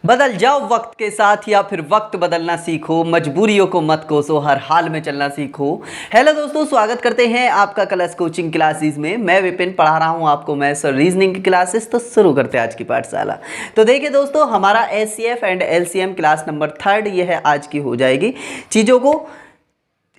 बदल जाओ वक्त के साथ या फिर वक्त बदलना सीखो, मजबूरियों को मत कोसो, हर हाल में चलना सीखो। हेलो दोस्तों, स्वागत करते हैं आपका कलर्स कोचिंग क्लासेस में। मैं विपिन पढ़ा रहा हूं आपको मैथ्स और रीजनिंग की क्लासेस। तो शुरू करते हैं आज की पाठशाला। तो देखिए दोस्तों, हमारा HCF and LCM class number 3 ये है आज की हो जाएगी। चीज़ों को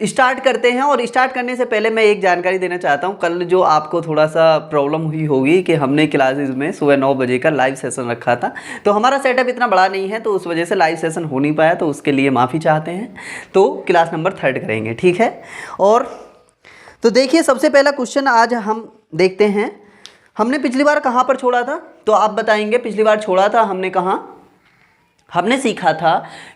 स्टार्ट करते हैं और स्टार्ट करने से पहले मैं एक जानकारी देना चाहता हूं। कल जो आपको थोड़ा सा प्रॉब्लम हुई होगी कि हमने क्लासेस में सुबह 9 बजे का लाइव सेशन रखा था, तो हमारा सेटअप इतना बड़ा नहीं है, तो उस वजह से लाइव सेशन हो नहीं पाया, तो उसके लिए माफ़ी चाहते हैं। तो क्लास नंबर 3 करेंगे, ठीक है। और तो देखिए, सबसे पहला क्वेश्चन आज हम देखते हैं। हमने पिछली बार कहाँ पर छोड़ा था, तो आप बताएंगे। पिछली बार छोड़ा था हमने कहाँ, हमने सीखा था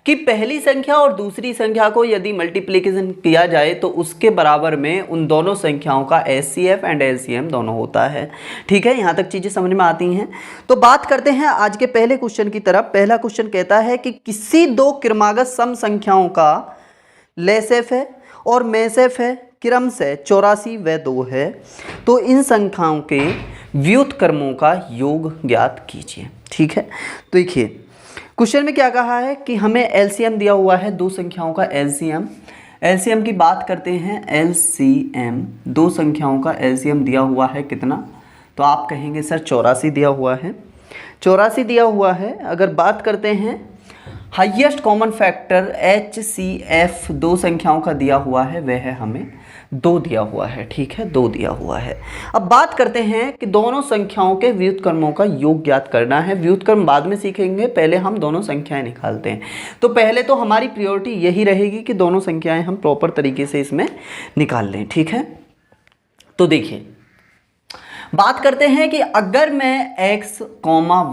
कि पहली संख्या और दूसरी संख्या को यदि मल्टीप्लिकेशन किया जाए तो उसके बराबर में उन दोनों संख्याओं का एचसीएफ एंड एलसीएम दोनों होता है, ठीक है। यहाँ तक चीज़ें समझ में आती हैं। तो बात करते हैं आज के पहले क्वेश्चन की तरफ। पहला क्वेश्चन कहता है कि किसी दो क्रमागत सम संख्याओं का लेसेफ है और मेसेफ है, क्रम से 84 व 2 है, तो इन संख्याओं के व्युत्क्रमों का योग ज्ञात कीजिए, ठीक है। तो देखिए, क्वेश्चन में क्या कहा है कि हमें एलसीएम दिया हुआ है, दो संख्याओं का एलसीएम। एलसीएम की बात करते हैं। एलसीएम, दो संख्याओं का एलसीएम दिया हुआ है कितना, तो आप कहेंगे सर 84 दिया हुआ है। 84 दिया हुआ है। अगर बात करते हैं हाईएस्ट कॉमन फैक्टर एचसीएफ, दो संख्याओं का दिया हुआ है, वह है हमें 2 दिया हुआ है, ठीक है, 2 दिया हुआ है। अब बात करते हैं कि दोनों संख्याओं के व्युत्क्रमों का योग ज्ञात करना है। व्युत्क्रम बाद में सीखेंगे, पहले हम दोनों संख्याएं निकालते हैं। तो पहले तो हमारी प्रायोरिटी यही रहेगी कि दोनों संख्याएं हम प्रॉपर तरीके से इसमें निकाल लें, ठीक है। तो देखिए, बात करते हैं कि अगर मैं x,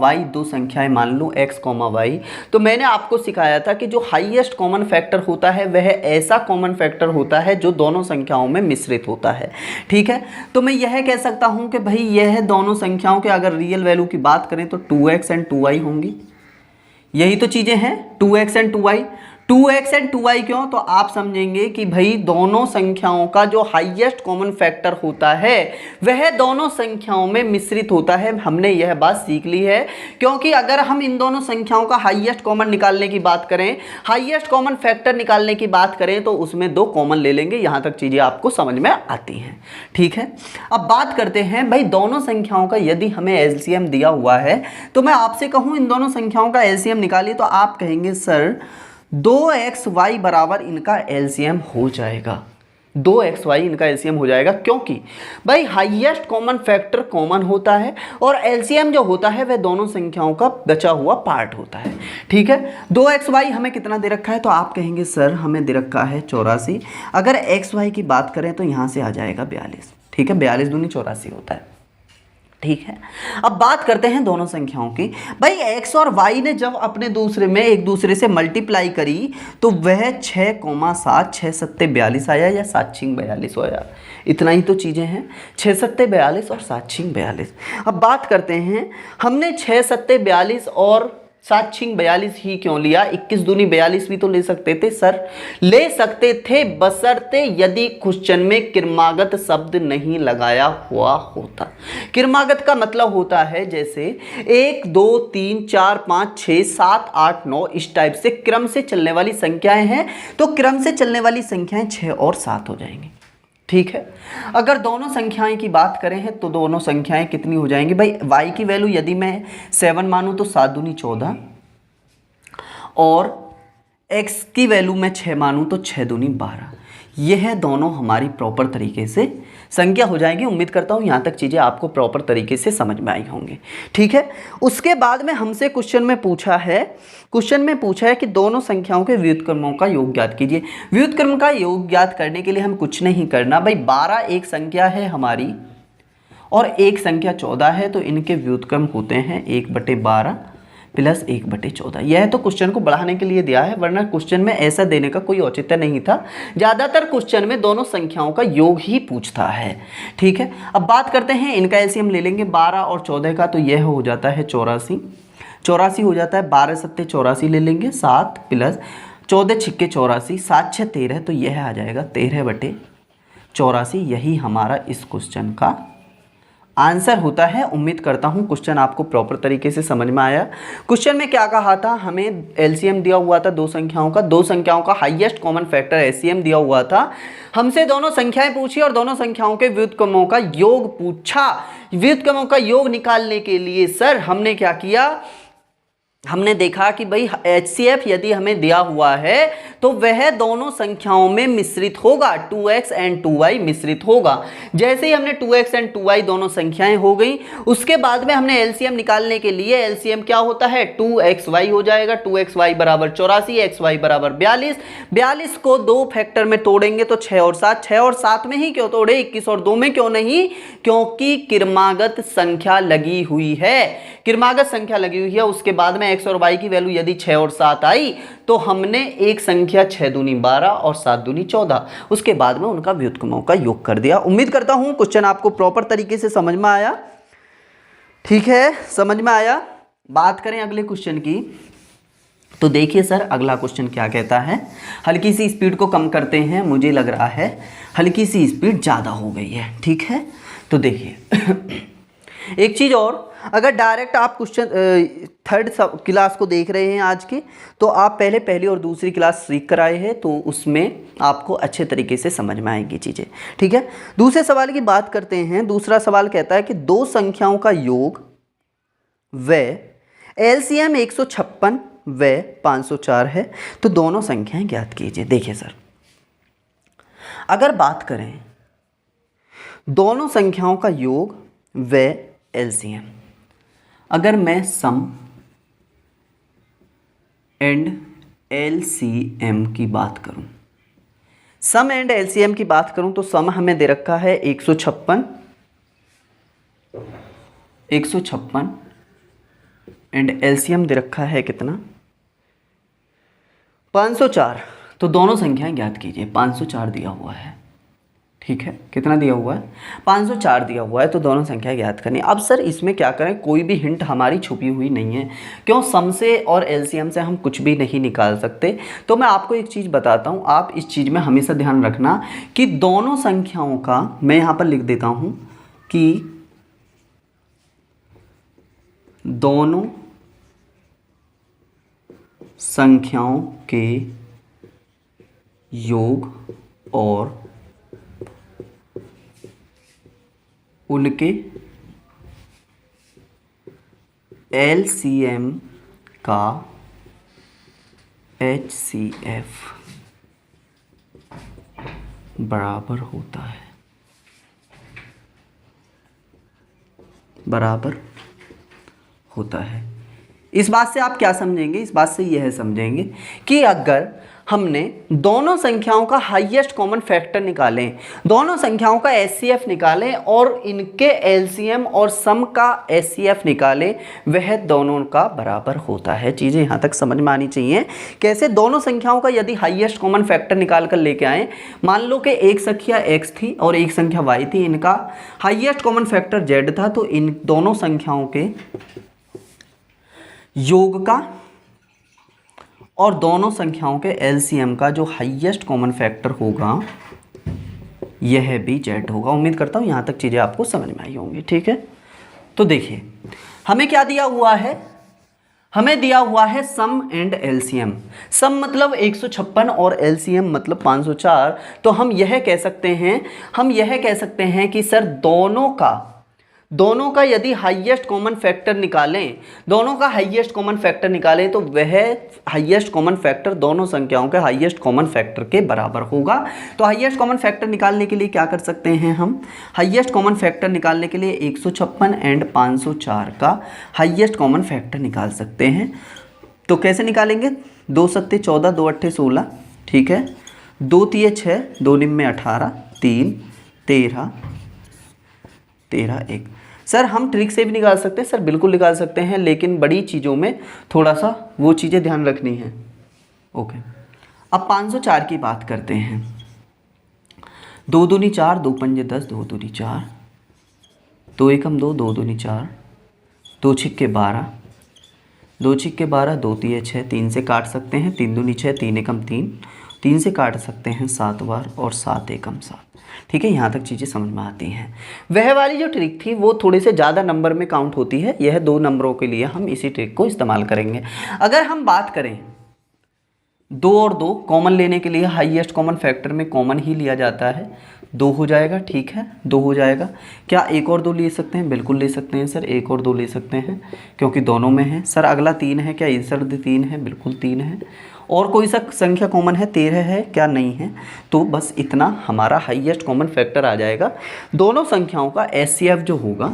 y दो संख्याएं मान लूँ, x, y, तो मैंने आपको सिखाया था कि जो हाईएस्ट कॉमन फैक्टर होता है वह ऐसा कॉमन फैक्टर होता है जो दोनों संख्याओं में मिश्रित होता है, ठीक है। तो मैं यह कह सकता हूं कि भाई यह दोनों संख्याओं के अगर रियल वैल्यू की बात करें तो 2x एंड 2y होंगी। यही तो चीज़ें हैं, 2x and 2y। 2x and 2y क्यों, तो आप समझेंगे कि भाई दोनों संख्याओं का जो हाईएस्ट कॉमन फैक्टर होता है वह दोनों संख्याओं में मिश्रित होता है। हमने यह बात सीख ली है, क्योंकि अगर हम इन दोनों संख्याओं का हाईएस्ट कॉमन निकालने की बात करें, हाईएस्ट कॉमन फैक्टर निकालने की बात करें, तो उसमें 2 कॉमन ले लेंगे। यहाँ तक चीज़ें आपको समझ में आती हैं, ठीक है। अब बात करते हैं भाई दोनों संख्याओं का यदि हमें एलसीएम दिया हुआ है, तो मैं आपसे कहूँ इन दोनों संख्याओं का एलसीएम निकालिए, तो आप कहेंगे सर 2xy बराबर इनका एलसीएम हो जाएगा। 2xy इनका एलसीएम हो जाएगा, क्योंकि भाई हाईएस्ट कॉमन फैक्टर कॉमन होता है और एलसीएम जो होता है वह दोनों संख्याओं का बचा हुआ पार्ट होता है, ठीक है। 2xy हमें कितना दे रखा है, तो आप कहेंगे सर हमें दे रखा है 84। अगर xy की बात करें तो यहाँ से आ जाएगा 42, ठीक है। 42 दूनी 84 होता है, ठीक है। अब बात करते हैं दोनों संख्याओं की। भाई x और y ने जब अपने दूसरे में एक दूसरे से मल्टीप्लाई करी तो वह 6,7, 6 सत्ते 42 आया या 7 छिंग 42 आया। इतना ही तो चीज़ें हैं, 6 सत्ते 42 और 7 छिंग 42। अब बात करते हैं, हमने 6 सत्ते 42 और 7 छिंग 42 ही क्यों लिया, 21 दूनी 42 भी तो ले सकते थे सर। ले सकते थे बशर्ते यदि क्वेश्चन में क्रमागत शब्द नहीं लगाया हुआ होता। क्रमागत का मतलब होता है जैसे 1 2 3 4 5 6 7 8 9 इस टाइप से क्रम से चलने वाली संख्याएं हैं, तो क्रम से चलने वाली संख्याएं 6 और 7 हो जाएंगी, ठीक है। अगर दोनों संख्याएं की बात करें हैं तो दोनों संख्याएं कितनी हो जाएंगी भाई। y की वैल्यू यदि मैं 7 मानूं तो 7 दूनी 14 और x की वैल्यू मैं 6 मानूं तो 6 दूनी 12। यह दोनों हमारी प्रॉपर तरीके से संख्या हो जाएगी। उम्मीद करता हूँ यहाँ तक चीज़ें आपको प्रॉपर तरीके से समझ में आई होंगी, ठीक है। उसके बाद में हमसे क्वेश्चन में पूछा है कि दोनों संख्याओं के व्युत्क्रमों का योग ज्ञात कीजिए। व्युत्क्रम का योग ज्ञात करने के लिए हम कुछ नहीं करना भाई। 12 एक संख्या है हमारी और एक संख्या 14 है, तो इनके व्युत्क्रम होते हैं 1/12 प्लस 1/14। यह तो क्वेश्चन को बढ़ाने के लिए दिया है, वरना क्वेश्चन में ऐसा देने का कोई औचित्य नहीं था। ज़्यादातर क्वेश्चन में दोनों संख्याओं का योग ही पूछता है, ठीक है। अब बात करते हैं, इनका एलसीएम ले लेंगे 12 और 14 का, तो यह हो जाता है 84। 84 हो जाता है, 12 सत्ते 84 ले लेंगे, 7 प्लस 14 छिक्के 84, 7 6 13, तो यह आ जाएगा 13/84। यही हमारा इस क्वेश्चन का आंसर होता है। उम्मीद करता हूँ क्वेश्चन आपको प्रॉपर तरीके से समझ में आया। क्वेश्चन में क्या कहा था, हमें एलसीएम दिया हुआ था दो संख्याओं का हाईएस्ट कॉमन फैक्टर एचसीएफ दिया हुआ था। हमसे दोनों संख्याएं पूछी और दोनों संख्याओं के व्युत्क्रमों का योग पूछा। व्युत्क्रमों का योग निकालने के लिए सर हमने क्या किया, हमने देखा कि भाई HCF यदि हमें दिया हुआ है तो वह दोनों संख्याओं में मिश्रित होगा, 2x एंड 2y मिश्रित होगा। जैसे ही हमने 2x एंड 2y दोनों संख्याएं हो गई, उसके बाद में हमने एलसीएम निकालने के लिए, एलसीएम क्या होता है 2xy हो जाएगा, 2xy बराबर 84, xy बराबर 42। 42 को दो फैक्टर में तोड़ेंगे तो 6 और 7, 6 और 7 में ही क्यों तोड़े, 21 और 2 में क्यों नहीं, क्योंकि क्रमागत संख्या लगी हुई है, क्रमागत संख्या लगी हुई है। उसके बाद में x और y की वैल्यू यदि 6 और 7 आई तो हमने एक संख्या 6 दूनी 12 और 7 दूनी 14, उसके बाद में उनका व्युत्क्रमों का योग कर दिया। उम्मीद करता हूं क्वेश्चन आपको प्रॉपर तरीके से समझ में आया। ठीक है, समझ में आया। बात करें अगले क्वेश्चन की, तो देखिए सर अगला क्वेश्चन क्या कहता है। हल्की सी स्पीड को कम करते हैं, मुझे लग रहा है हल्की सी स्पीड ज़्यादा हो गई है। ठीक है, तो देखिए एक चीज़ और, अगर डायरेक्ट आप क्वेश्चन थर्ड क्लास को देख रहे हैं आज की, तो आप पहले पहली और दूसरी क्लास सीख कर आए हैं, तो उसमें आपको अच्छे तरीके से समझ में आएंगी चीज़ें। ठीक है, दूसरे सवाल की बात करते हैं। दूसरा सवाल कहता है कि दो संख्याओं का योग व एलसीएम 156 व 504 है, तो दोनों संख्याएं ज्ञात कीजिए। देखिए सर, अगर बात करें दोनों संख्याओं का योग व एलसीएम, अगर मैं सम एंड एलसीएम की बात करूं, सम एंड एलसीएम की बात करूं, तो सम हमें दे रखा है 156 एंड एलसीएम दे रखा है कितना, 504। तो दोनों संख्याएं ज्ञात कीजिए। 504 दिया हुआ है, ठीक है, कितना दिया हुआ है, 504 दिया हुआ है, तो दोनों संख्या ज्ञात करनी। अब सर इसमें क्या करें, कोई भी हिंट हमारी छुपी हुई नहीं है, क्यों, सम से और एलसीएम से हम कुछ भी नहीं निकाल सकते। तो मैं आपको एक चीज़ बताता हूँ, आप इस चीज़ में हमेशा ध्यान रखना कि दोनों संख्याओं का, मैं यहाँ पर लिख देता हूँ कि दोनों संख्याओं के योग और उनके एलसीएम का HCF बराबर होता है, बराबर होता है। इस बात से आप क्या समझेंगे, इस बात से यह समझेंगे कि अगर हमने दोनों संख्याओं का हाईएस्ट कॉमन फैक्टर निकालें, दोनों संख्याओं का HCF निकालें और इनके LCM और सम का HCF निकालें, वह दोनों का बराबर होता है। चीज़ें यहाँ तक समझ में आनी चाहिए। कैसे, दोनों संख्याओं का यदि हाईएस्ट कॉमन फैक्टर निकाल कर लेके आए, मान लो कि एक संख्या x थी और एक संख्या y थी, इनका हाईएस्ट कॉमन फैक्टर z था, तो इन दोनों संख्याओं के योग का और दोनों संख्याओं के एलसीएम का जो हाईएस्ट कॉमन फैक्टर होगा यह भी z होगा। उम्मीद करता हूँ यहाँ तक चीज़ें आपको समझ में आई होंगी। ठीक है, तो देखिए हमें क्या दिया हुआ है, हमें दिया हुआ है सम एंड एलसीएम। सम मतलब 156 और एलसीएम मतलब 504। तो हम यह कह सकते हैं कि सर दोनों का यदि हाईएस्ट कॉमन फैक्टर निकालें, दोनों का हाईएस्ट कॉमन फैक्टर निकालें, तो वह हाईएस्ट कॉमन फैक्टर दोनों संख्याओं के हाईएस्ट कॉमन फैक्टर के बराबर होगा। तो हाईएस्ट कॉमन फैक्टर निकालने के लिए क्या कर सकते हैं हम, हाईएस्ट कॉमन फैक्टर निकालने के लिए 156 एंड 504 का हाईएस्ट कॉमन फैक्टर निकाल सकते हैं। तो कैसे निकालेंगे, 2 सत्ते 14, 2 अट्ठे 16, ठीक है, 2 तिये 6, 2 निम्मे 18, 3 13, 1। सर हम ट्रिक से भी निकाल सकते हैं, सर बिल्कुल निकाल सकते हैं, लेकिन बड़ी चीज़ों में थोड़ा सा वो चीज़ें ध्यान रखनी है। ओके, अब 504 की बात करते हैं। 2 दूनी 4, 2 पंजे 10, 2 दूनी 4, 2 एकम 2, 2 दूनी 4, 2 छिक्के 12, 2 छिक्के 12, 2 तिये 6, 3 से काट सकते हैं, 3 दूनी 6, 3 एकम 3, 3 से काट सकते हैं 7 बार और 7 एकम 7। ठीक है, यहाँ तक चीज़ें समझ में आती हैं। वह वाली जो ट्रिक थी वो थोड़े से ज़्यादा नंबर में काउंट होती है, यह 2 नंबरों के लिए हम इसी ट्रिक को इस्तेमाल करेंगे। अगर हम बात करें 2 और 2 कॉमन लेने के लिए, हाईएस्ट कॉमन फैक्टर में कॉमन ही लिया जाता है, 2 हो जाएगा। ठीक है, 2 हो जाएगा। क्या 1 और 2 ले सकते हैं? बिल्कुल ले सकते हैं सर, 1 और 2 ले सकते हैं क्योंकि दोनों में है। सर अगला 3 है, क्या इधर 3 है? बिल्कुल 3 है। और कोई सा संख्या कॉमन है? 13 है, क्या नहीं है? तो बस इतना हमारा हाईएस्ट कॉमन फैक्टर आ जाएगा। दोनों संख्याओं का एचसीएफ जो होगा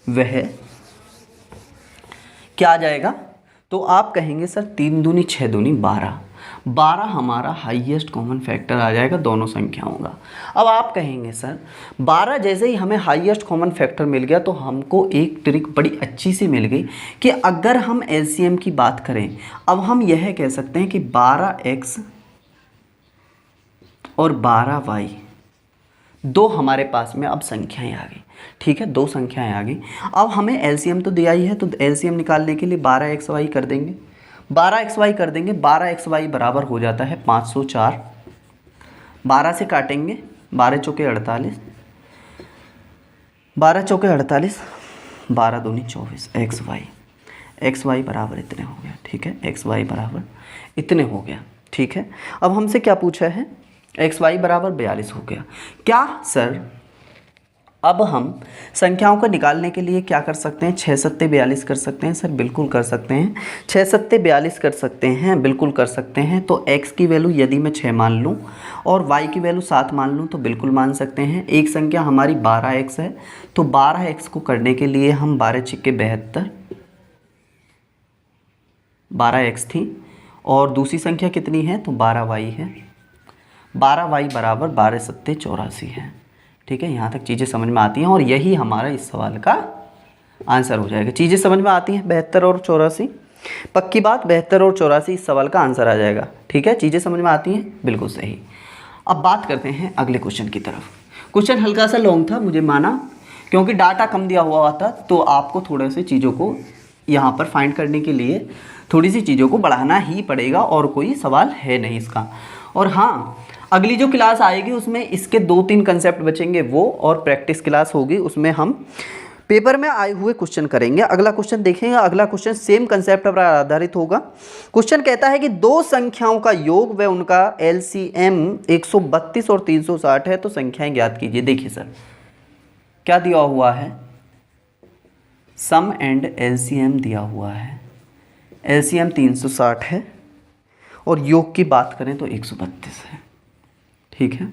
वह क्या आ जाएगा? तो आप कहेंगे सर 3 दूनी 6 दूनी 12, 12 हमारा हाईएस्ट कॉमन फैक्टर आ जाएगा दोनों संख्याओं का। अब आप कहेंगे सर 12 जैसे ही हमें हाईएस्ट कॉमन फैक्टर मिल गया तो हमको एक ट्रिक बड़ी अच्छी सी मिल गई कि अगर हम एलसीएम की बात करें, अब हम यह कह सकते हैं कि 12x और 12y दो हमारे पास में अब संख्याएं आ गई। ठीक है, 2 संख्याएं आ गई। अब हमें एलसीएम तो दिया ही है, तो एलसीएम निकालने के लिए 12xy कर देंगे, 12xy कर देंगे। 12xy बराबर हो जाता है 504। 12 से काटेंगे, 12 चौके 48, 12 चौके 48, 12 दूनी 24, xy बराबर इतने हो गया। ठीक है, xy बराबर इतने हो गया। ठीक है, अब हमसे क्या पूछा है? xy बराबर 42 हो गया। क्या सर अब हम संख्याओं को निकालने के लिए क्या कर सकते हैं? 6 सत्ते 42 कर सकते हैं। सर बिल्कुल कर सकते हैं, 6 सत्ते 42 कर सकते हैं, बिल्कुल कर सकते हैं। तो x की वैल्यू यदि मैं 6 मान लूँ और y की वैल्यू 7 मान लूँ तो बिल्कुल मान सकते हैं। एक संख्या हमारी 12x है, तो 12x को करने के लिए हम 12 छिक्के 72, 12x थी और दूसरी संख्या कितनी है? तो 12y है। 12y बराबर 12 सत्ते 84 है। ठीक है, यहाँ तक चीज़ें समझ में आती हैं और यही हमारा इस सवाल का आंसर हो जाएगा। चीज़ें समझ में आती हैं, 72 और 84, पक्की बात 72 और 84 इस सवाल का आंसर आ जाएगा। ठीक है, चीज़ें समझ में आती हैं, बिल्कुल सही। अब बात करते हैं अगले क्वेश्चन की तरफ। क्वेश्चन हल्का सा लॉन्ग था, मुझे माना, क्योंकि डाटा कम दिया हुआ था, तो आपको थोड़े से चीज़ों को यहाँ पर फाइंड करने के लिए थोड़ी सी चीज़ों को बढ़ाना ही पड़ेगा और कोई सवाल है नहीं इसका। और हाँ, अगली जो क्लास आएगी उसमें इसके 2-3 कंसेप्ट बचेंगे वो, और प्रैक्टिस क्लास होगी, उसमें हम पेपर में आए हुए क्वेश्चन करेंगे। अगला क्वेश्चन देखेंगे, अगला क्वेश्चन सेम कंसेप्ट पर आधारित होगा। क्वेश्चन कहता है कि 2 संख्याओं का योग व उनका एलसीएम 132 और 360 है, तो संख्याएं ज्ञात कीजिए। देखिए सर क्या दिया हुआ है? सम एंड एलसीएम दिया हुआ है। एलसीएम 360 है और योग की बात करें तो 132 है। ठीक है,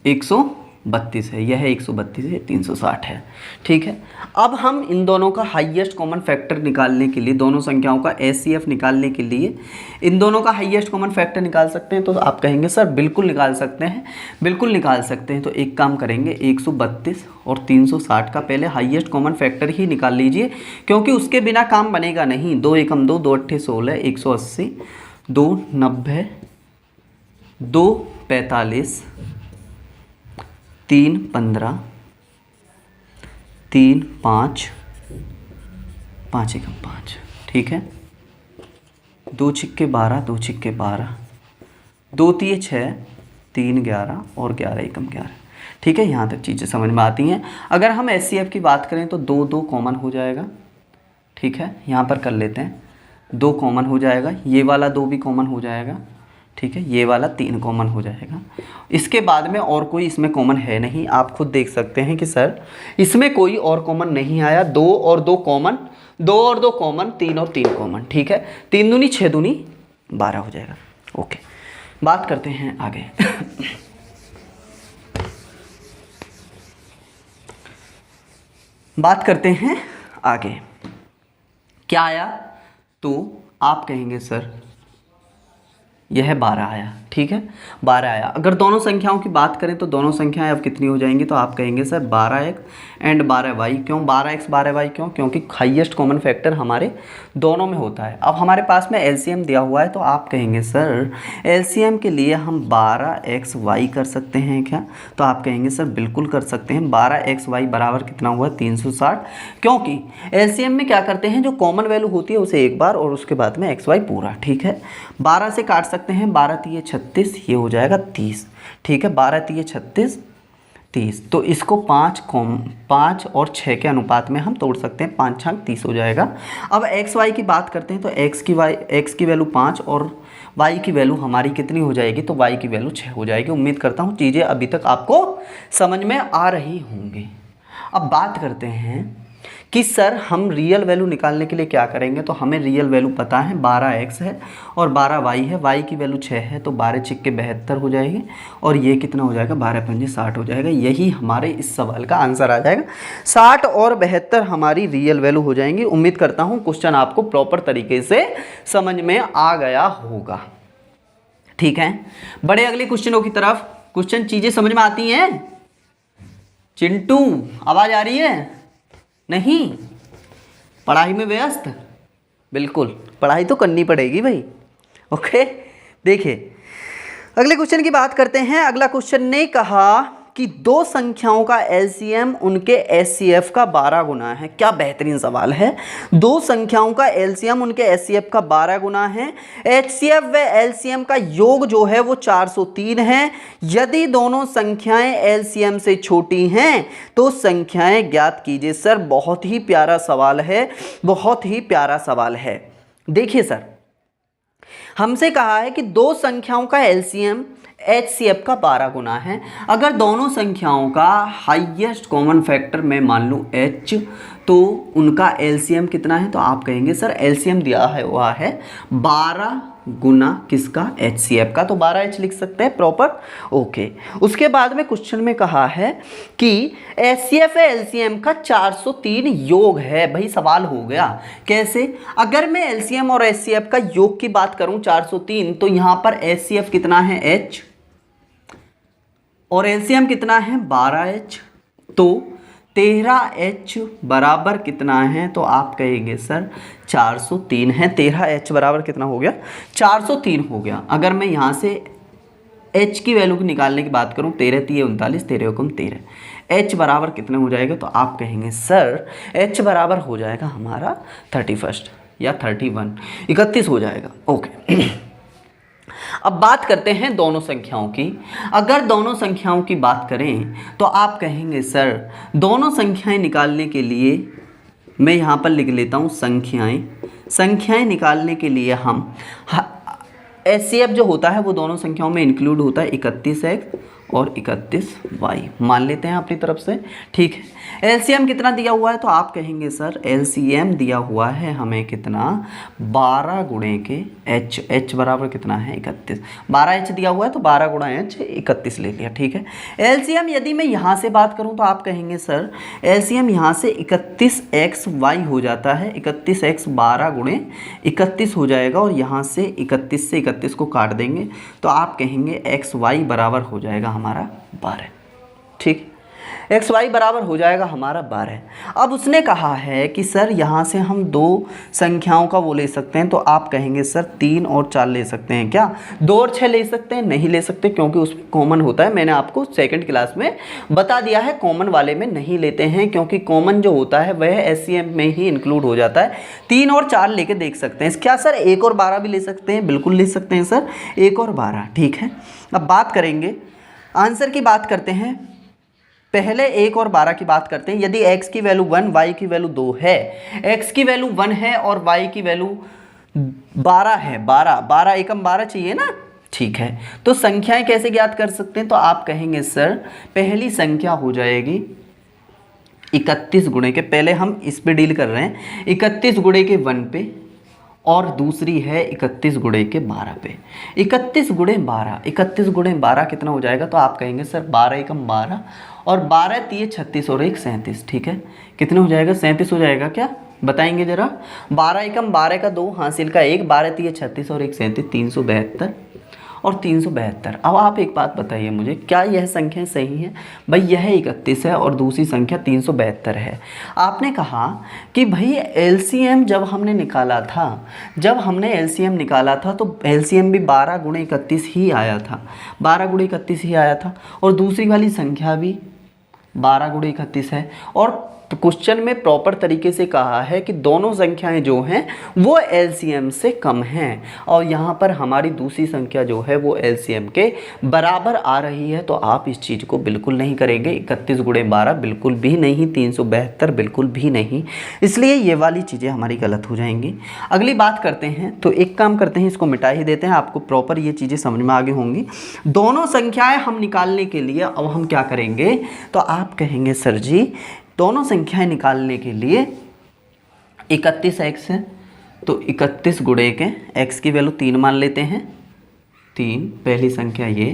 132 है, यह है 132 है, 360 है। ठीक है, अब हम इन दोनों का हाईएस्ट कॉमन फैक्टर निकालने के लिए, दोनों संख्याओं का एचसीएफ निकालने के लिए इन दोनों का हाईएस्ट कॉमन फैक्टर निकाल सकते हैं। तो आप कहेंगे सर बिल्कुल निकाल सकते हैं, बिल्कुल निकाल सकते हैं। तो एक काम करेंगे, 132 और 360 का पहले हाईएस्ट कॉमन फैक्टर ही निकाल लीजिए, क्योंकि उसके बिना काम बनेगा नहीं। 2 एकम 2, 2 अट्ठे 16, 180, 2 90, 2 45, 3 15, 3 5, 5 एकम 5। ठीक है, 2 छिक्के 12, 2 छिक्के 12, 2 तिये 6, 3 11 और 11 एकम 11। ठीक है, यहाँ तक चीज़ें समझ में आती हैं। अगर हम एचसीएफ की बात करें तो 2 कॉमन हो जाएगा। ठीक है, यहाँ पर कर लेते हैं, 2 कॉमन हो जाएगा, ये वाला 2 भी कॉमन हो जाएगा। ठीक है, ये वाला 3 कॉमन हो जाएगा। इसके बाद में और कोई इसमें कॉमन है नहीं। आप खुद देख सकते हैं कि सर इसमें कोई और कॉमन नहीं आया। 2 और 2 कॉमन, 2 और 2 कॉमन, 3 और 3 कॉमन। ठीक है, 3 दूनी 6 दूनी 12 हो जाएगा। ओके, बात करते हैं आगे। बात करते हैं आगे, क्या आया? तो आप कहेंगे सर यह 12 आया, ठीक है 12 आया। अगर दोनों संख्याओं की बात करें तो दोनों संख्याएं अब कितनी हो जाएंगी, तो आप कहेंगे सर 12x एंड 12y। क्यों 12x 12y क्यों, क्योंकि हाईएस्ट कॉमन फैक्टर हमारे दोनों में होता है। अब हमारे पास में एलसीएम दिया हुआ है तो आप कहेंगे सर एलसीएम के लिए हम 12xy कर सकते हैं क्या, तो आप कहेंगे सर बिल्कुल कर सकते हैं। 12xy बराबर कितना हुआ 360, क्योंकि एलसीएम में क्या करते हैं जो कॉमन वैल्यू होती है उसे एक बार और उसके बाद में xy पूरा, ठीक है। 12 से काट सकते हैं, 12 तिये 36, ये हो जाएगा 30, ठीक है 12 तिये 36 30। तो इसको 5 और 6 के अनुपात में हम तोड़ सकते हैं, 5 छांग 30 हो जाएगा। अब एक्स वाई की बात करते हैं तो एक्स की वैल्यू 5 और वाई की वैल्यू हमारी कितनी हो जाएगी, तो वाई की वैल्यू 6 हो जाएगी। उम्मीद करता हूँ चीज़ें अभी तक आपको समझ में आ रही होंगी। अब बात करते हैं कि सर हम रियल वैल्यू निकालने के लिए क्या करेंगे, तो हमें रियल वैल्यू पता है 12x है और 12y है, y की वैल्यू 6 है, तो 12 छिक्के 72 हो जाएगी और ये कितना हो जाएगा 12 पंजे 60 हो जाएगा। यही हमारे इस सवाल का आंसर आ जाएगा। 60 और 72 हमारी रियल वैल्यू हो जाएंगी। उम्मीद करता हूँ क्वेश्चन आपको प्रॉपर तरीके से समझ में आ गया होगा, ठीक है। बड़े अगले क्वेश्चनों की तरफ। क्वेश्चन चीज़ें समझ में आती हैं? चिंटू आवाज़ आ रही है? नहीं, पढ़ाई में व्यस्त? बिल्कुल पढ़ाई तो करनी पड़ेगी भाई, ओके। देखिए अगले क्वेश्चन की बात करते हैं। अगला क्वेश्चन ने कहा कि दो संख्याओं का एलसीएम उनके एचसीएफ का 12 गुना है। क्या बेहतरीन सवाल है। दो संख्याओं का एलसीएम उनके एचसीएफ का 12 गुना है। एचसीएफ व एलसीएम का योग जो है वो 403 है। यदि दोनों संख्याएं एलसीएम से छोटी हैं तो संख्याएं ज्ञात कीजिए। सर बहुत ही प्यारा सवाल है, बहुत ही प्यारा सवाल है। देखिए सर, हमसे कहा है कि दो संख्याओं का एलसीएम एचसीएफ का 12 गुना है। अगर दोनों संख्याओं का हाईएस्ट कॉमन फैक्टर मैं मान लूँ h, तो उनका एलसीएम कितना है, तो आप कहेंगे सर एलसीएम दिया है हुआ है 12 गुना किसका, एचसीएफ का, तो 12h लिख सकते हैं प्रॉपर, ओके। उसके बाद में क्वेश्चन में कहा है कि एचसीएफ एलसीएम का 403 योग है। भाई सवाल हो गया कैसे। अगर मैं एलसीएम और एचसीएफ का योग की बात करूं 403, तो यहां पर एचसीएफ कितना है h और एलसीएम कितना है 12h, तो 13h बराबर कितना है, तो आप कहेंगे सर 403 है। 13h बराबर कितना हो गया, 403 हो गया। अगर मैं यहाँ से h की वैल्यू को निकालने की बात करूँ 13 तिये 39, 13 हुक्म 13, h बराबर कितना हो जाएगा, तो आप कहेंगे सर h बराबर हो जाएगा हमारा 31 या 31 हो जाएगा, ओके। अब बात करते हैं दोनों संख्याओं की। अगर दोनों संख्याओं की बात करें तो आप कहेंगे सर दोनों संख्याएं निकालने के लिए मैं यहाँ पर लिख लेता हूँ संख्याएं निकालने के लिए हम एचसीएफ जो होता है वो दोनों संख्याओं में इंक्लूड होता है 31x और 31y मान लेते हैं अपनी तरफ से, ठीक है। एलसीएम कितना दिया हुआ है, तो आप कहेंगे सर एलसीएम दिया हुआ है हमें कितना 12 गुणे के h बराबर कितना है 31, 12h दिया हुआ है तो 12 गुणा h 31 ले लिया, ठीक है। एलसीएम यदि मैं यहाँ से बात करूँ तो आप कहेंगे सर एलसीएम यहाँ से 31xy हो जाता है, 31x 12 गुणे 31 हो जाएगा और यहाँ से 31 से 31 को काट देंगे तो आप कहेंगे xy बराबर हो जाएगा हमारा 12, ठीक। xy बराबर हो जाएगा हमारा 12। अब उसने कहा है कि सर यहाँ से हम दो संख्याओं का वो ले सकते हैं, तो आप कहेंगे सर 3 और 4 ले सकते हैं क्या, 2 और 6 ले सकते हैं, नहीं ले सकते क्योंकि उसमें कॉमन होता है। मैंने आपको सेकंड क्लास में बता दिया है कॉमन वाले में नहीं लेते हैं क्योंकि कॉमन जो होता है वह एचसीएफ में ही इंक्लूड हो जाता है। 3 और 4 लेके देख सकते हैं। क्या सर 1 और 12 भी ले सकते हैं, बिल्कुल ले सकते हैं सर 1 और 12, ठीक है। अब बात करेंगे आंसर की बात करते हैं। पहले 1 और 12 की बात करते हैं। यदि x की वैल्यू 1 y की वैल्यू 2 है, x की वैल्यू 1 है और y की वैल्यू 12 है, 12 एकम 12 चाहिए ना, ठीक है। तो संख्याएं कैसे ज्ञात कर सकते हैं, तो आप कहेंगे सर पहली संख्या हो जाएगी 31 गुणे के, पहले हम इस पे डील कर रहे हैं 31 गुणे के 1 पे और दूसरी है 31 गुणे के 12 पे। 31 गुणे 12 कितना हो जाएगा, तो आप कहेंगे सर 12 एकम 12 और 12 तिये 36 और 1 37, ठीक है। कितने हो जाएगा 37 हो जाएगा क्या, बताएंगे जरा। 12 एकम 12 का 2 हासिल का 1, 12 तिये 36 और 1 37, 372, और 372। अब आप एक बात बताइए मुझे, क्या यह संख्या सही है? भाई यह 31 है और दूसरी संख्या 372 है। आपने कहा कि भाई एलसीएम जब हमने निकाला था तो एलसीएम भी 12 × 31 ही आया था, 12 × 31 ही आया था, और दूसरी वाली संख्या भी 12 × 31 है। और क्वेश्चन में प्रॉपर तरीके से कहा है कि दोनों संख्याएं जो हैं वो एलसीएम से कम हैं, और यहाँ पर हमारी दूसरी संख्या जो है वो एलसीएम के बराबर आ रही है। तो आप इस चीज़ को बिल्कुल नहीं करेंगे, 31 × 12 बिल्कुल भी नहीं, 372 बिल्कुल भी नहीं, इसलिए ये वाली चीज़ें हमारी गलत हो जाएंगी। अगली बात करते हैं, तो एक काम करते हैं, इसको मिटा ही देते हैं, आपको प्रॉपर ये चीज़ें समझ में आगे होंगी। दोनों संख्याएँ हम निकालने के लिए अब हम क्या करेंगे, तो आप कहेंगे सर जी दोनों संख्याएं निकालने के लिए 31x है, तो 31 गुणे के x की वैल्यू 3 मान लेते हैं, 3 पहली संख्या ये,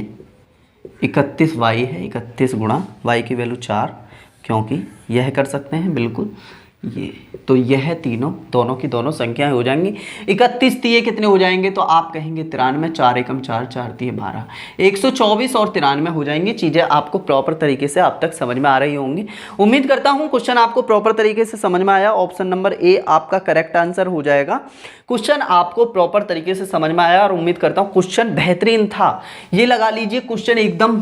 31y है, 31 गुणा y की वैल्यू 4, क्योंकि यह कर सकते हैं बिल्कुल ये, तो यह दोनों की दोनों संख्याएं हो जाएंगी। 31 दिए कितने हो जाएंगे, तो आप कहेंगे 93, 4 एकम 4, 4 दिए 12, 124 और 93 हो जाएंगी। चीज़ें आपको प्रॉपर तरीके से आप तक समझ में आ रही होंगी। उम्मीद करता हूं क्वेश्चन आपको प्रॉपर तरीके से समझ में आया। ऑप्शन नंबर ए आपका करेक्ट आंसर हो जाएगा। क्वेश्चन आपको प्रॉपर तरीके से समझ में आया और उम्मीद करता हूँ क्वेश्चन बेहतरीन था। ये लगा लीजिए क्वेश्चन एकदम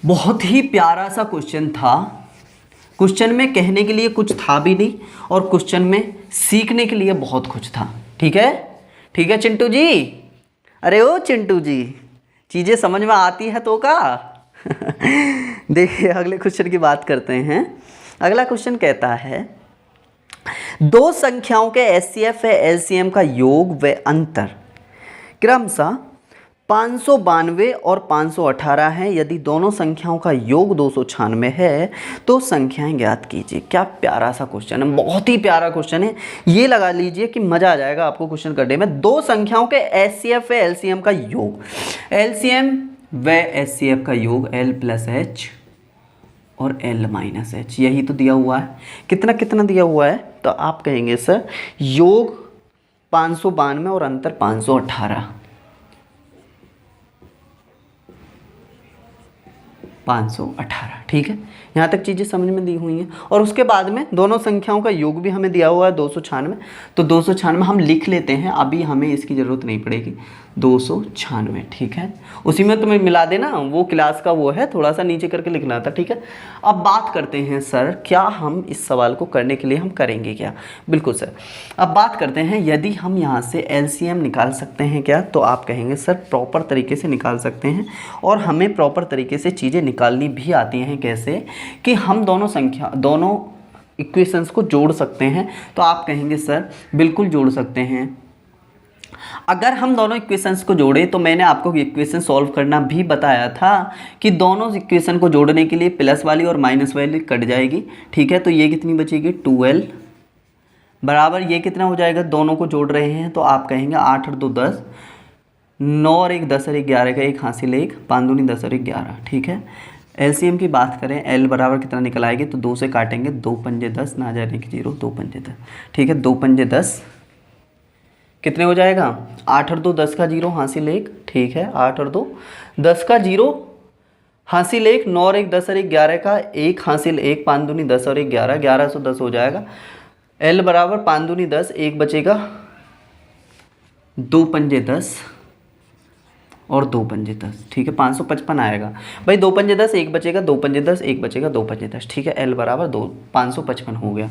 बहुत ही प्यारा सा क्वेश्चन था। क्वेश्चन में कहने के लिए कुछ था भी नहीं और क्वेश्चन में सीखने के लिए बहुत कुछ था। ठीक है चिंटू जी, अरे ओ चिंटू जी, चीज़ें समझ में आती है तो का देखिए अगले क्वेश्चन की बात करते हैं। अगला क्वेश्चन कहता है दो संख्याओं के एचसीएफ व एलसीएम का योग व अंतर क्रमशः 592 और 518 है। यदि दोनों संख्याओं का योग 296 है तो संख्याएं ज्ञात कीजिए। क्या प्यारा सा क्वेश्चन है, बहुत ही प्यारा क्वेश्चन है। ये लगा लीजिए कि मज़ा आ जाएगा आपको क्वेश्चन करने में। दो संख्याओं के एचसीएफ व एलसीएम का योग, एलसीएम व एचसीएफ का योग L + H और L - H, यही तो दिया हुआ है। कितना कितना दिया हुआ है, तो आप कहेंगे सर योग 592 और अंतर 518, 518। ठीक है, यहाँ तक चीज़ें समझ में दी हुई हैं। और उसके बाद में दोनों संख्याओं का योग भी हमें दिया हुआ है 296, तो 296 हम लिख लेते हैं, अभी हमें इसकी ज़रूरत नहीं पड़ेगी। 296, ठीक है, उसी में तुम्हें मिला देना, वो क्लास का वो है, थोड़ा सा नीचे करके लिखना था। ठीक है, अब बात करते हैं सर क्या हम इस सवाल को करने के लिए हम करेंगे क्या। बिल्कुल सर, अब बात करते हैं यदि हम यहाँ से एलसीएम निकाल सकते हैं क्या, तो आप कहेंगे सर प्रॉपर तरीके से निकाल सकते हैं और हमें प्रॉपर तरीके से चीज़ें निकालनी भी आती हैं। कैसे कि हम दोनों इक्वेशंस को जोड़ सकते हैं, तो आप कहेंगे सर बिल्कुल जोड़ सकते हैं। अगर हम दोनों इक्वेशंस को जोड़े तो मैंने आपको इक्वेशन सॉल्व करना भी बताया था कि दोनों इक्वेशन को जोड़ने के लिए प्लस वाली और माइनस वाली कट जाएगी। ठीक है, तो ये कितनी बचेगी 2L बराबर ये कितना हो जाएगा, दोनों को जोड़ रहे हैं तो आप कहेंगे 8 और 2 10, 9 और 1 10 और 1 11 का 1 हासिल 1, 5 दूनी 10 और 1 11। ठीक है, एलसीएम की बात करें L बराबर कितना निकल आएगी, तो 2 से काटेंगे, 2 पंजे 10, ना जाने की 0, 2 पंजे 10। ठीक है, 2 पंजे 10 कितने हो जाएगा, 8 और 2 10 का 0 हासिल 1। ठीक है, 8 और 2 10 का 0 हासिल 1, 9 और 1 10 और 1 11 का 1 हासिल 1, 5 दूनी 10 और 1 11, 1110 हो जाएगा। L बराबर 5 दूनी 10, 1 बचेगा, 2 पंजे 10 और 2 पंजे 10। ठीक है, 555 आएगा भाई, 2 पंजे 10, 1 बचेगा, 2 पंजे 10, 1 बचेगा, 2 पंजे 10। ठीक है, L बराबर 555 हो गया,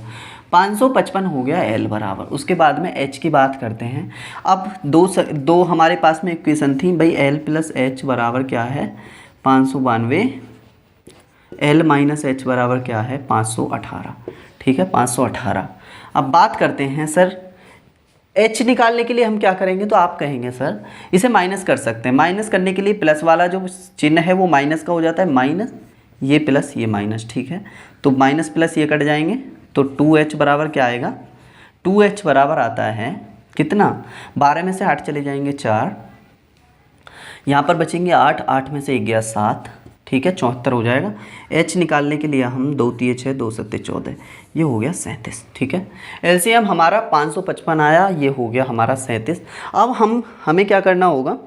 555 हो गया L बराबर। उसके बाद में H की बात करते हैं। अब दो हमारे पास में इक्वेशन थी भाई, L + H बराबर क्या है 592, L - H बराबर क्या है 518। ठीक है, 518। अब बात करते हैं सर H निकालने के लिए हम क्या करेंगे, तो आप कहेंगे सर इसे माइनस कर सकते हैं। माइनस करने के लिए प्लस वाला जो चिन्ह है वो माइनस का हो जाता है, माइनस ये प्लस ये माइनस। ठीक है, तो माइनस प्लस ये कट जाएंगे, तो 2H बराबर क्या आएगा, 2H बराबर आता है कितना, 12 में से 8 चले जाएंगे 4, यहाँ पर बचेंगे 8, 8 में से 1 गया 7। ठीक है, 74 हो जाएगा। h निकालने के लिए हम 2 तिये 6 2 सत्ते 14, ये हो गया 37। ठीक है, एलसीएम हमारा 555 आया, ये हो गया हमारा 37। अब हमें क्या करना होगा,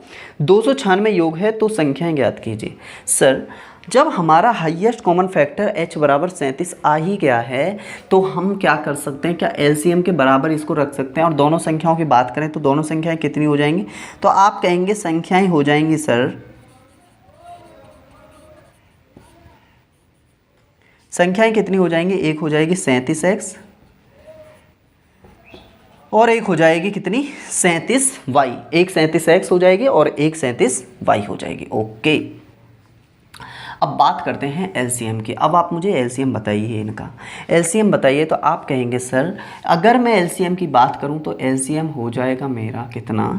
296 योग है तो संख्याएं ज्ञात कीजिए। सर जब हमारा हाईएस्ट कॉमन फैक्टर h बराबर 37 आ ही गया है तो हम क्या कर सकते हैं, क्या एलसीएम के बराबर इसको रख सकते हैं। और दोनों संख्याओं की बात करें तो दोनों संख्याएं कितनी हो जाएंगी, तो आप कहेंगे संख्याएं हो जाएंगी सर, संख्याएं कितनी हो जाएंगी, एक हो जाएगी 37x और एक हो जाएगी कितनी 37y, एक 37x हो जाएगी और एक 37y हो जाएगी। ओके, अब बात करते हैं एलसीएम की। अब आप मुझे एलसीएम बताइए, इनका एलसीएम बताइए। तो आप कहेंगे सर अगर मैं एलसीएम की बात करूं तो एलसीएम हो जाएगा मेरा कितना,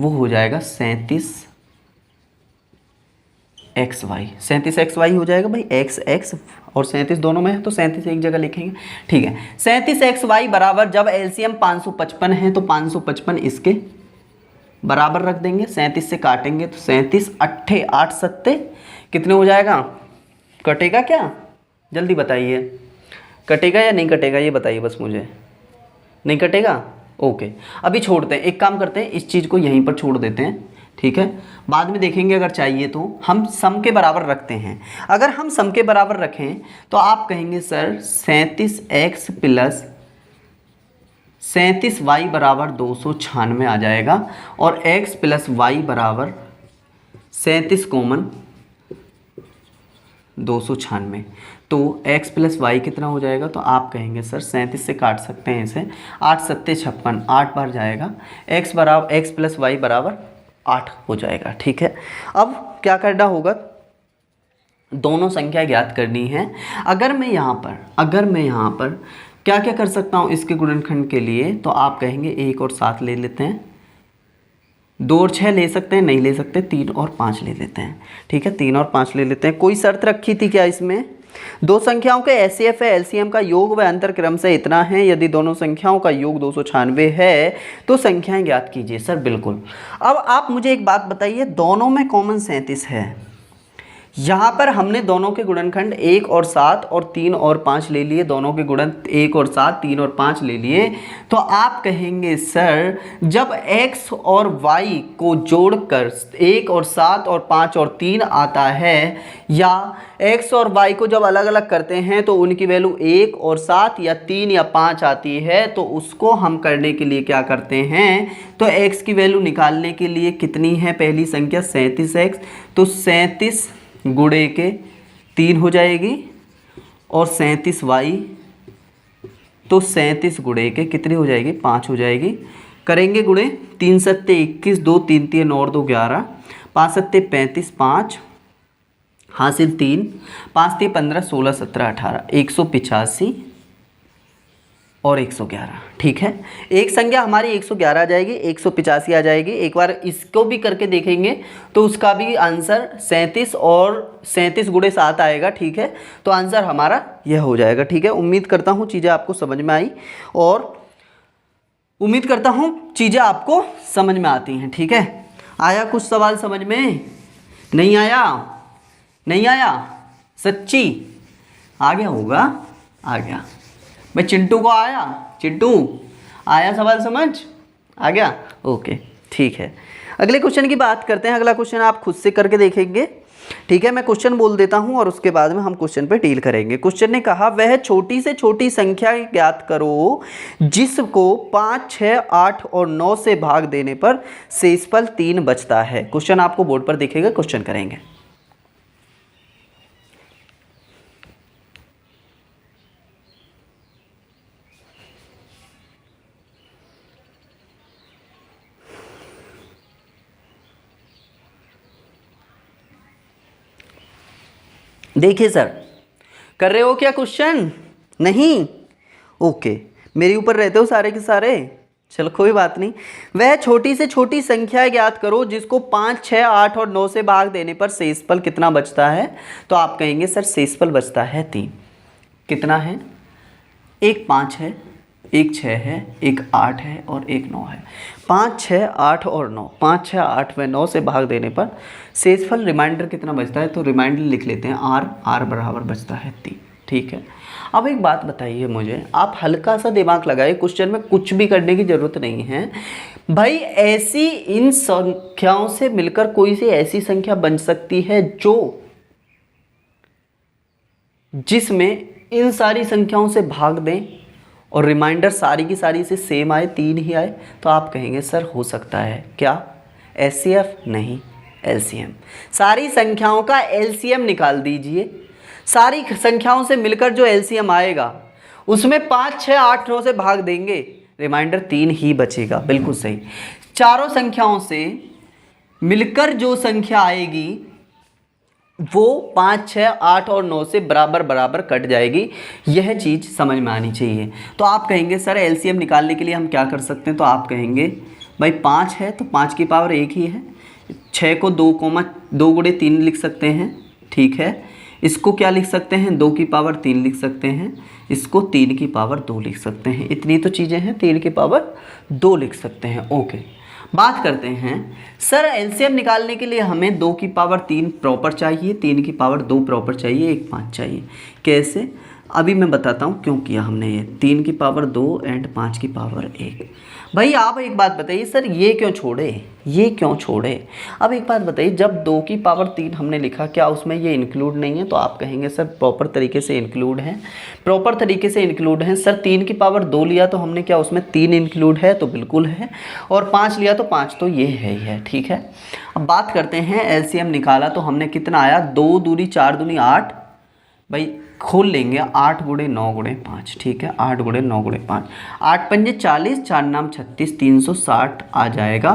वो हो जाएगा 37xy, 37xy हो जाएगा भाई, x और 37 दोनों में है तो 37 एक जगह लिखेंगे। ठीक है, 37xy बराबर, जब एलसीएम 555 है तो 555 इसके बराबर रख देंगे, 37 से काटेंगे तो 37 अट्ठे 8 सत्ते कितने हो जाएगा, कटेगा क्या, जल्दी बताइए, कटेगा या नहीं कटेगा ये बताइए बस मुझे, नहीं कटेगा। ओके, अभी छोड़ते हैं, एक काम करते हैं, इस चीज़ को यहीं पर छोड़ देते हैं। ठीक है, बाद में देखेंगे अगर चाहिए तो हम सम के बराबर रखते हैं। अगर हम सम के बराबर रखें तो आप कहेंगे सर 37x प्लस 37y बराबर 296 आ जाएगा और x प्लस y बराबर 37 कॉमन 296, तो x प्लस वाई कितना हो जाएगा, तो आप कहेंगे सर 37 से काट सकते हैं इसे, 8 सत्ते 56, 8 बार जाएगा, x प्लस वाई बराबर 8 हो जाएगा। ठीक है, अब क्या करना होगा, दोनों संख्या ज्ञात करनी है। अगर मैं यहाँ पर क्या क्या कर सकता हूँ इसके गुणनखंड के लिए, तो आप कहेंगे 1 और 7 ले लेते हैं, 2 और 6 ले सकते हैं, नहीं ले सकते, 3 और 5 ले लेते हैं। ठीक है, 3 और 5 ले लेते हैं। कोई शर्त रखी थी क्या इसमें, दो संख्याओं के एचसीएफ है, एलसीएम का योग व अंतर क्रम से इतना है, यदि दोनों संख्याओं का योग 296 है तो संख्याएं ज्ञात कीजिए। सर बिल्कुल। अब आप मुझे एक बात बताइए, दोनों में कॉमन 37 है, यहाँ पर हमने दोनों के गुणनखंड 1 और 7 और 3 और 5 ले लिए, दोनों के गुणन 1 और 7 3 और 5 ले लिए, तो आप कहेंगे सर जब x और y को जोड़कर 1 और 7 और 5 और 3 आता है, या x और y को जब अलग अलग करते हैं तो उनकी वैल्यू 1 और 7 या 3 या 5 आती है, तो उसको हम करने के लिए क्या करते हैं, तो x की वैल्यू निकालने के लिए कितनी है पहली संख्या 37x, तो 37 गुणे के 3 हो जाएगी और 37y, तो 37 गुणे के कितनी हो जाएगी 5 हो जाएगी, करेंगे गुणे 3 सत्ते 21, 2 3 3 और 2 11, 5 सत्ते 35, 5 हासिल 3, 5 3 15 16 17 18, 185 और 111। ठीक है, एक संख्या हमारी 111 आ जाएगी, 185 आ जाएगी। एक बार इसको भी करके देखेंगे तो उसका भी आंसर 37 और 37 गुणे 7 आएगा। ठीक है, तो आंसर हमारा यह हो जाएगा। ठीक है, उम्मीद करता हूँ चीज़ें आपको समझ में आई और उम्मीद करता हूँ चीज़ें आपको समझ में आती हैं। ठीक है, आया कुछ सवाल समझ में, नहीं आया, नहीं आया, सच्ची आ गया होगा, आ गया भाई, चिंटू को आया, चिंटू आया सवाल समझ आ गया। ओके ठीक है, अगले क्वेश्चन की बात करते हैं। अगला क्वेश्चन आप खुद से करके देखेंगे। ठीक है, मैं क्वेश्चन बोल देता हूं और उसके बाद में हम क्वेश्चन पे डील करेंगे। क्वेश्चन ने कहा वह छोटी से छोटी संख्या ज्ञात करो जिसको 5, 6, 8 और 9 से भाग देने पर शेषफल 3 बचता है। क्वेश्चन आपको बोर्ड पर दिखेगा, क्वेश्चन करेंगे। देखिए सर, कर रहे हो क्या क्वेश्चन, नहीं, ओके, मेरे ऊपर रहते हो सारे के सारे, चलो कोई बात नहीं। वह छोटी से छोटी संख्या ज्ञात करो जिसको 5, 6, 8 और 9 से भाग देने पर शेषफल कितना बचता है, तो आप कहेंगे सर शेषफल बचता है 3। कितना है, एक 5 है, एक 6 है, एक 8 है और एक 9 है। 5, 6, 8 और 9, 5, 6, 8 व 9 से भाग देने पर शेषफल रिमाइंडर कितना बचता है, तो रिमाइंडर लिख लेते हैं R बराबर बचता है 3। ठीक है, अब एक बात बताइए मुझे, आप हल्का सा दिमाग लगाइए, क्वेश्चन में कुछ भी करने की ज़रूरत नहीं है भाई। ऐसी इन संख्याओं से मिलकर कोई सी ऐसी संख्या बन सकती है जो जिसमें इन सारी संख्याओं से भाग दें और रिमाइंडर सारी की सारी से सेम आए, 3 ही आए, तो आप कहेंगे सर हो सकता है क्या एचसीएफ? नहीं, एलसीएम। सारी संख्याओं का एलसीएम निकाल दीजिए, सारी संख्याओं से मिलकर जो एलसीएम आएगा उसमें 5, 6, 8, 9 से भाग देंगे, रिमाइंडर 3 ही बचेगा। बिल्कुल सही। चारों संख्याओं से मिलकर जो संख्या आएगी वो 5, 6, 8 और 9 से बराबर बराबर कट जाएगी। यह चीज़ समझ में आनी चाहिए। तो आप कहेंगे सर एलसीएम निकालने के लिए हम क्या कर सकते हैं, तो आप कहेंगे भाई 5 है तो 5 की पावर 1 ही है, 6 को 2 गुणे 3 लिख सकते हैं। ठीक है, इसको क्या लिख सकते हैं, 2 की पावर 3 लिख सकते हैं, इसको 3 की पावर 2 लिख सकते हैं। इतनी तो चीज़ें हैं, 3 की पावर 2 लिख सकते हैं। ओके, बात करते हैं सर एलसीएम निकालने के लिए हमें 2 की पावर 3 प्रॉपर चाहिए, 3 की पावर 2 प्रॉपर चाहिए, 1 5 चाहिए। कैसे, अभी मैं बताता हूँ क्यों किया हमने ये। 3 की पावर 2 एंड 5 की पावर 1। भाई आप एक बात बताइए सर ये क्यों छोड़े, ये क्यों छोड़े? अब एक बात बताइए, जब 2 की पावर 3 हमने लिखा, क्या उसमें ये इंक्लूड नहीं है? तो आप कहेंगे सर प्रॉपर तरीके से इंक्लूड है, प्रॉपर तरीके से इंक्लूड है। सर 3 की पावर 2 लिया तो हमने, क्या उसमें 3 इंक्लूड है? तो बिल्कुल है। और 5 लिया तो 5 तो ये है ही है। ठीक है, अब बात करते हैं एलसीएम निकाला तो हमने कितना आया, 2 दूनी 4 दूनी 8। भाई खोल लेंगे, 8 गुणे 9 गुणे 5। ठीक है, 8 गुणे 9 गुणे 5, 8 पंजे 40, 4 नाम 36, 360 आ जाएगा,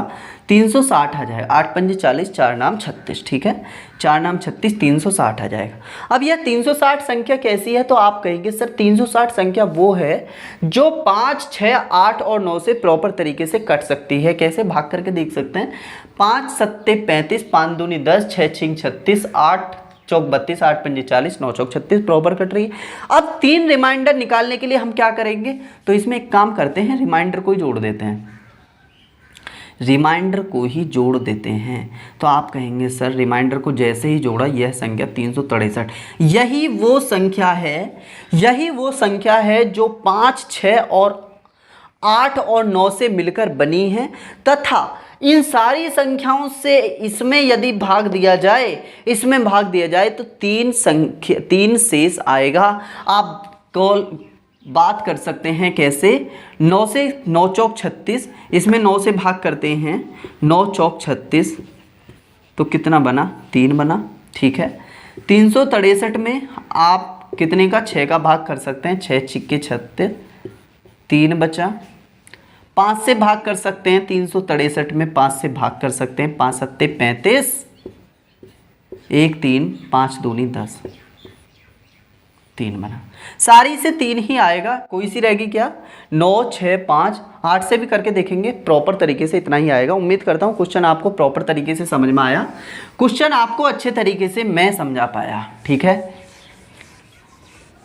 360 आ जाएगा। 8 पंजे 40, 4 नाम 36। ठीक है, 4 नाम 36, 360 आ जाएगा। अब यह 360 संख्या कैसी है, तो आप कहेंगे सर 360 संख्या वो है जो 5, 6, 8 और 9 से प्रॉपर तरीके से कट सकती है। कैसे, भाग करके देख सकते हैं। 5 सत्ते 35, 5 दूनी 10, 6 छिंग 36, 8 चौक 32, 8 पंजे 40, 9 चौक 36 प्रॉपर कट रही है। अब 3 रिमाइंडर निकालने के लिए हम क्या करेंगे, तो इसमें एक काम करते हैं, रिमाइंडर को ही जोड़ देते हैं, रिमाइंडर को ही जोड़ देते हैं। तो आप कहेंगे सर रिमाइंडर को जैसे ही जोड़ा यह संख्या 363, यही वो संख्या है, यही वो संख्या है जो 5, 6 और 8 और 9 से मिलकर बनी है, तथा इन सारी संख्याओं से इसमें यदि भाग दिया जाए, इसमें भाग दिया जाए तो 3 शेष आएगा। आप कॉल बात कर सकते हैं कैसे, 9 से 9 चौक 36, इसमें 9 से भाग करते हैं, 9 चौक 36 तो कितना बना, 3 बना। ठीक है, 363 में आप कितने का, 6 का भाग कर सकते हैं, 6 छिक्के 36, 3 बचा। 5 से भाग कर सकते हैं, 363 में 5 से भाग कर सकते हैं, 5 सत्ते 35, 1 3, 5 दूनी 10, 3 बना। सारी से 3 ही आएगा, कोई सी रहेगी क्या, 9 6 5 8 से भी करके देखेंगे, प्रॉपर तरीके से इतना ही आएगा। उम्मीद करता हूँ क्वेश्चन आपको प्रॉपर तरीके से समझ में आया, क्वेश्चन आपको अच्छे तरीके से मैं समझा पाया। ठीक है,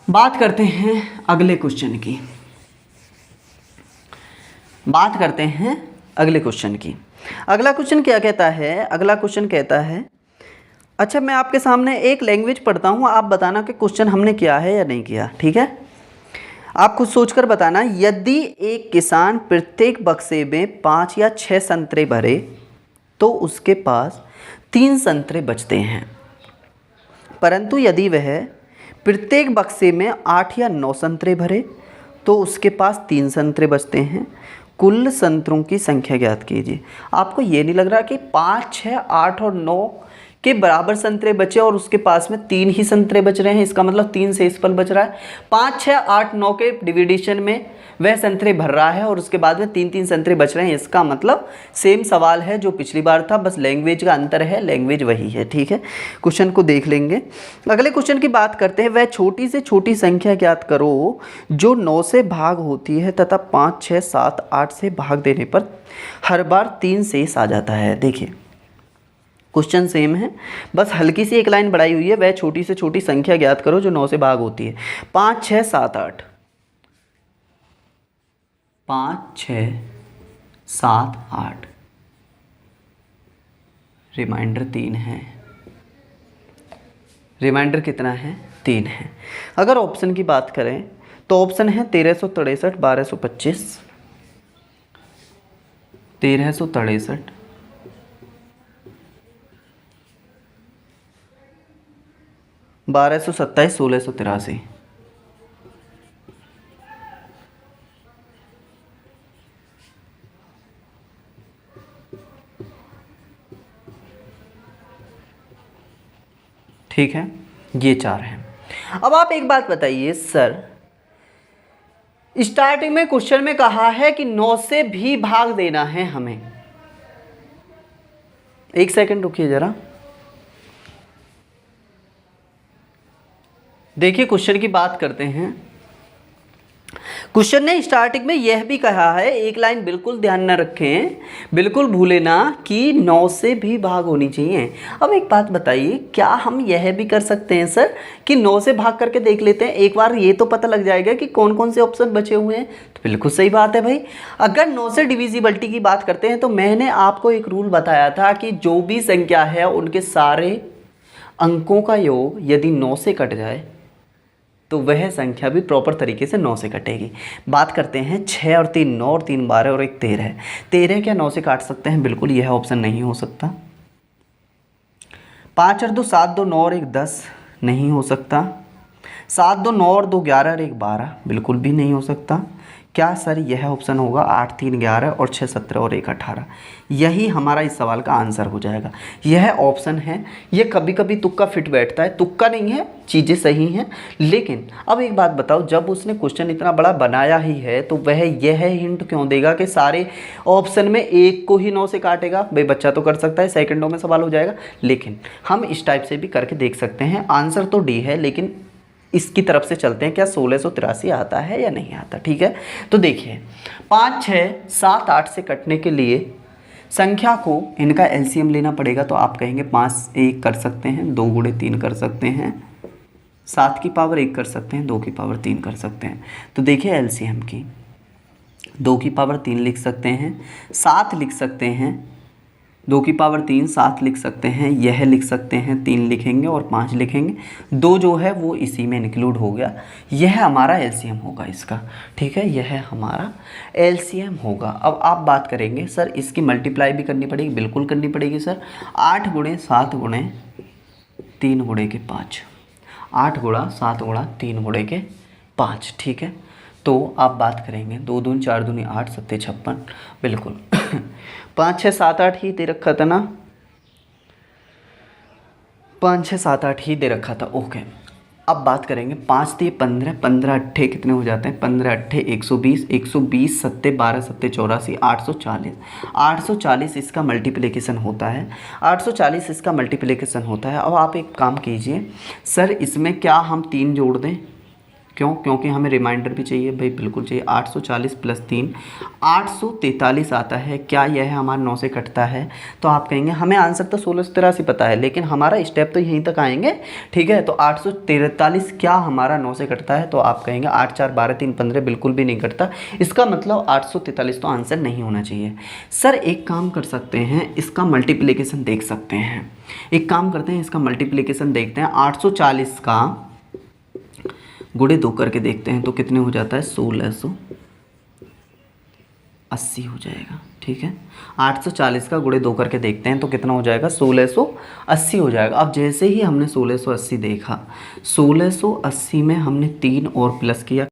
बात करते हैं अगले क्वेश्चन की, बात करते हैं अगले क्वेश्चन की। अगला क्वेश्चन क्या कहता है, अगला क्वेश्चन कहता है, अच्छा मैं आपके सामने एक लैंग्वेज पढ़ता हूँ, आप बताना कि क्वेश्चन हमने किया है या नहीं किया। ठीक है, आप खुद सोचकर बताना। यदि एक किसान प्रत्येक बक्से में 5 या 6 संतरे भरे तो उसके पास 3 संतरे बचते हैं, परंतु यदि वह प्रत्येक बक्से में 8 या 9 संतरे भरे तो उसके पास 3 संतरे बचते हैं। कुल संतरों की संख्या ज्ञात कीजिए। आपको ये नहीं लग रहा कि 5, 6, 8 और 9 के बराबर संतरे बचे और उसके पास में 3 ही संतरे बच रहे हैं, इसका मतलब 3 शेषफल बच रहा है। 5, 6, 8, 9 के डिविडेशन में वह संतरे भर रहा है और उसके बाद में 3 संतरे बच रहे हैं, इसका मतलब सेम सवाल है जो पिछली बार था, बस लैंग्वेज का अंतर है, लैंग्वेज वही है। ठीक है, क्वेश्चन को देख लेंगे। अगले क्वेश्चन की बात करते हैं। वह छोटी से छोटी संख्या ज्ञात करो जो 9 से भाग होती है तथा 5, 6, 7, 8 से भाग देने पर हर बार 3 शेष आ जाता है। देखिए क्वेश्चन सेम है, बस हल्की सी एक लाइन बढ़ाई हुई है। वह छोटी से छोटी संख्या ज्ञात करो जो 9 से भाग होती है। 5, 6, 7, 8, 5 6 7 8, रिमाइंडर 3 है। रिमाइंडर कितना है? 3 है। अगर ऑप्शन की बात करें तो ऑप्शन है 1363, 1225, 1363, 1227, 1683। ठीक है, ये 4 हैं। अब आप एक बात बताइए सर, स्टार्टिंग में क्वेश्चन में कहा है कि 9 से भी भाग देना है हमें। एक सेकंड रुकिए जरा, देखिए क्वेश्चन की बात करते हैं। क्वेश्चन ने स्टार्टिंग में यह भी कहा है, एक लाइन बिल्कुल ध्यान न रखें, बिल्कुल भूले ना, कि 9 से भी भाग होनी चाहिए। अब एक बात बताइए, क्या हम यह भी कर सकते हैं सर कि 9 से भाग करके देख लेते हैं, एक बार ये तो पता लग जाएगा कि कौन कौन से ऑप्शन बचे हुए हैं। तो बिल्कुल सही बात है भाई। अगर 9 से डिविजिबिलिटी की बात करते हैं तो मैंने आपको एक रूल बताया था कि जो भी संख्या है उनके सारे अंकों का योग यदि 9 से कट जाए तो वह संख्या भी प्रॉपर तरीके से 9 से कटेगी। बात करते हैं 6 और 3 9 और 3 12 और 1 13 है। 13 क्या 9 से काट सकते हैं? बिल्कुल, यह ऑप्शन नहीं हो सकता। 5 और 2 7, 2 9 और 1 10 नहीं हो सकता। 7 2 9 और 2 11 और 1 12 बिल्कुल भी नहीं हो सकता। क्या सर यह ऑप्शन होगा? 8 3 11 और 6 17 और 1 18। यही हमारा इस सवाल का आंसर हो जाएगा। यह ऑप्शन है। ये कभी कभी तुक्का फिट बैठता है, तुक्का नहीं है, चीज़ें सही हैं। लेकिन अब एक बात बताओ, जब उसने क्वेश्चन इतना बड़ा बनाया ही है तो वह यह हिंट क्यों देगा कि सारे ऑप्शन में एक को ही 9 से काटेगा? भाई बच्चा तो कर सकता है, सेकंडों में सवाल हो जाएगा। लेकिन हम इस टाइप से भी करके देख सकते हैं। आंसर तो डी है, लेकिन इसकी तरफ से चलते हैं, क्या 1683 आता है या नहीं आता? ठीक है, तो देखिए 5 6 7 8 से कटने के लिए संख्या को इनका एलसीएम लेना पड़ेगा। तो आप कहेंगे 5 1 कर सकते हैं, 2 गुणे 3 कर सकते हैं, 7 की पावर 1 कर सकते हैं, 2 की पावर 3 कर सकते हैं। तो देखिए एलसीएम की 2 की पावर 3 लिख सकते हैं, 7 लिख सकते हैं, 2 की पावर 3 7 लिख सकते हैं, यह लिख सकते हैं, 3 लिखेंगे और 5 लिखेंगे। 2 जो है वो इसी में इंक्लूड हो गया। यह हमारा एलसीएम होगा इसका। ठीक है, यह हमारा एलसीएम होगा। अब आप बात करेंगे सर इसकी मल्टीप्लाई भी करनी पड़ेगी। बिल्कुल करनी पड़ेगी सर। 8 गुणे 7 गुणे 3 गुणे के 5, 8 गुणा 7 गुणा 3 गुणे के 5। ठीक है, तो आप बात करेंगे 2 दूनी 4 दूनी 8 7 56। बिल्कुल 5 6 7 8 ही दे रखा था ना, 5 6 7 8 ही दे रखा था। ओके, अब बात करेंगे 5 3 15, 15 अट्ठे कितने हो जाते हैं? 15 अट्ठे 120, 120 सत्ते 12 सत्ते 84, 840। 840 इसका मल्टीप्लिकेशन होता है, 840 इसका मल्टीप्लिकेशन होता है। अब आप एक काम कीजिए सर, इसमें क्या हम 3 जोड़ दें? क्यों? क्योंकि हमें रिमाइंडर भी चाहिए। भाई बिल्कुल चाहिए। 840 + 3 843 आता है। क्या यह हमारा 9 से कटता है? तो आप कहेंगे हमें आंसर तो 1683 पता है, लेकिन हमारा स्टेप तो यहीं तक आएंगे। ठीक है, तो 843 क्या हमारा 9 से कटता है? तो आप कहेंगे 8 4 12 3 15 बिल्कुल भी नहीं कटता। इसका मतलब 843 तो आंसर नहीं होना चाहिए। सर एक काम कर सकते हैं, इसका मल्टीप्लिकेशन देख सकते हैं। एक काम करते हैं, इसका मल्टीप्लिकेशन देखते हैं। 840 का गुणे 2 करके देखते हैं तो कितने हो जाता है? 1680 हो जाएगा। ठीक है, 840 का गुणे 2 करके देखते हैं तो कितना हो जाएगा? 1680 हो जाएगा। अब जैसे ही हमने 1680 देखा, 1680 में हमने 3 और प्लस किया,